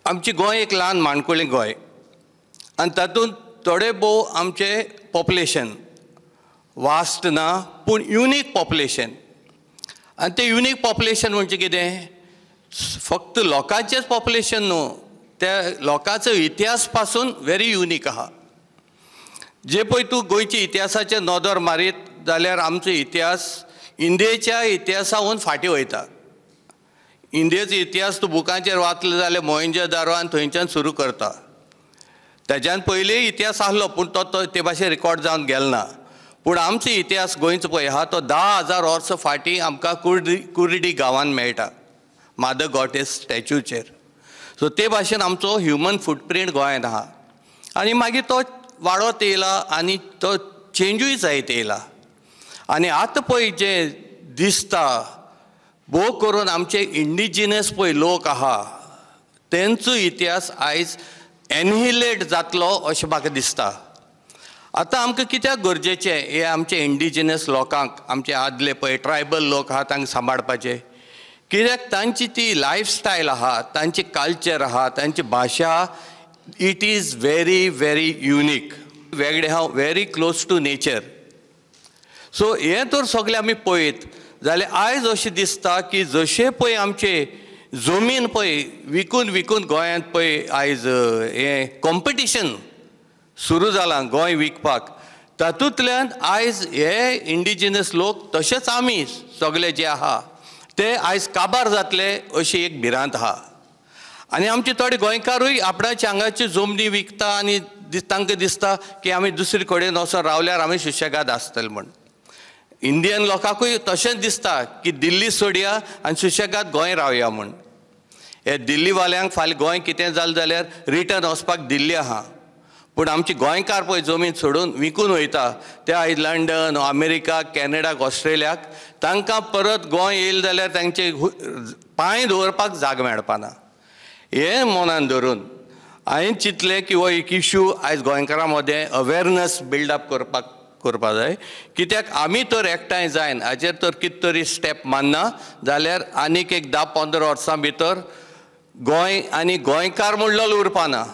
आमची गोंय एक ल्हान माणकुलें गोंय आनी तातूंत थोडे भोव आमचे पॉप्युलेशन वास्ट ना पूण युनीक पॉप्युलेशन. आनी तें युनीक पॉप्युलेशन म्हणजे कितें? फक्त लोकांचेंच पॉप्युलेशन न्हू, त्या लोकांचो इतिहास पासून व्हेरी युनीक आहा. जे पळय तूं गोंयच्या इतिहासाचेर नदर मारीत जाल्यार आमचो इतिहास इंडियेच्या इतिहासाहून फाटीं वयता. इंडियेचो इतिहास तूं बुकांचेर वाचलो जाल्यार मोहेंजोदारो आनी थंयच्यान सुरू करता. तेज्यान पयलीं इतिहास आसलो पूण तो ते भाशेन रिकॉर्ड जावन गेलो ना. पूण आमचो इतिहास गोंयचो पळय आहा तो 10,000 वर्सां फाटीं आमकां कुर्डी गांवांत मेळटा, मदर गॉडेस स्टॅच्यूचेर. सो ते भाशेन आमचो ह्युमन फुटप्रिंट गोंयांत आहा. आनी मागीर तो वाडत येयला आनी तो चेंजूय जायत येयला. आनी आतां पळय जें दिसता भोव करून आमचे इंडिजिनस पळय लोक आहा तेंचो इतिहास आयज एनहिलेट जातलो अशें म्हाका दिसता. आतां आमकां कित्याक गरजेचें हे आमचे इंडिजिनस लोकांक, आमचे आदले पळय ट्रायबल लोक आहा तांकां सांबाळपाचें? कित्याक तांची ती लायफस्टायल आहा, तांची कल्चर आहा, तांची भाशा, it is very very unique. वेगळे आहा, very close to nature. So हें तर सगळें आमी पळयत जाल्यार आयज अशें दिसता की जशें पळय आमचे जमीन पळय विकून विकून गोंयांत पळय आयज हें कॉम्पिटिशन सुरू जालां गोंय विकपाक, तातूंतल्यान आयज हे इंडिजिनस लोक तशेंच आमी सगळे जे आहा ते आयज काबार जातले अशी एक भिरांत आहा. आनी आमचे थोडे गोंयकारूय आपणाचे हांगाच्यो जमनी विकता आनी तांकां दिसता की आमी दुसरे कडेन वचोन रावल्यार आमी सुशेगाद आसतले म्हण. इंडियन लोकांकूय तशेंच दिसता की दिल्ली सोडया आनी सुशेगाद गोंय रावया म्हण. हे दिल्लीवाल्यांक फाल्यां गोंय कितें जालें जाल्यार रिटर्न वचपाक दिल्ली आहा. पूण आमचे गोंयकार पळय जमीन सोडून विकून वयता ते आयज लंडन, अमेरिका, कॅनडाक, ऑस्ट्रेलियाक, तांकां परत गोंय येयलें जाल्यार तांचे पांय दवरपाक जाग मेळपाना. हें मनान धरून हांवें चिंतलें की हो एक इश्यू आयज गोंयकारां मदें अवेरनस बिल्डअप करपाक जाय. कित्याक आमी तर एकठांय जायन हाचेर तर कितें तरी स्टेप मारना जाल्यार आनीक एक 10-15 वर्सां भितर गोंय आनी गोंयकार म्हणलेलो उरपाना.